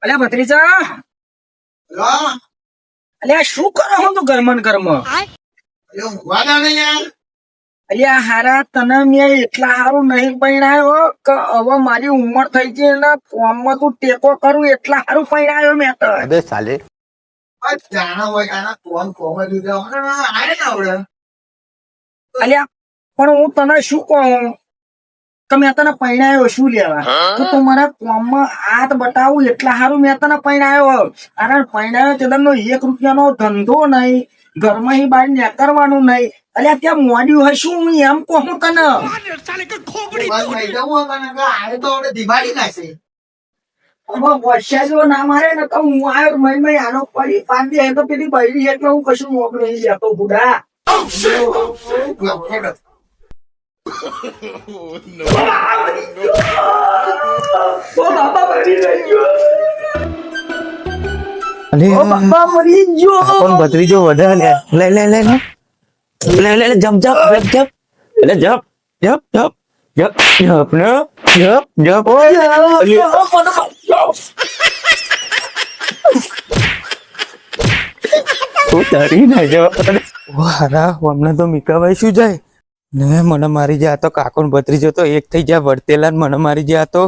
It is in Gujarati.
અલ્યા ભત્રીજા, અલ્યા શું કરો છો તું ઘરમાં ને ઘરમાં? અલ્યા હારા તને મેં એટલા હારું નહીં પૈણાયો કે હવે મારી ઉંમર થઈ ગઈ ને કોમમાં તું ટેકો કરું એટલા હારું પૈણાયો મેં તો. અબે સાલે અલ્યા પણ હું તને શું કહું કે મેં તને પૈણાયો શું લેવા કે તું મારા કોમમાં હાથ બતાવું એટલા હારું મેં તને પૈણાયો. કારણ પૈણાયો તેનો 1 રૂપિયાનો ધંધો નહીં, ઘરમાં ही બહાર નીકળવાનું નહીં. અલ્યા ત્યાં મોડ્યું હશે હું એમ કહું તને. હવે વર્ષા જો ના મારે ને તો હું આવ્યો મહિને આનો પડી 5 દે તો પેલી બૈરી એટલે હું કશું નોકરી નહીં લેતો બુડા. ઓ બાપા મરી ગયો. અલે ઓ બાપા મરી ગયો. કોણ ભત્રીજો વધે લે લે લે લે લે લે લે જપ જપ જપ જપ લે જપ જપ જપ જપ જપ ને જપ જપ તું ડરી ના જો વારા હમણાં તો મીકાભાઈ શું જાય ને મને મારી જાય તો કાકોન ભત્રીજો તો એક થઈ જાય વર્તેલા મને મારી જાય તો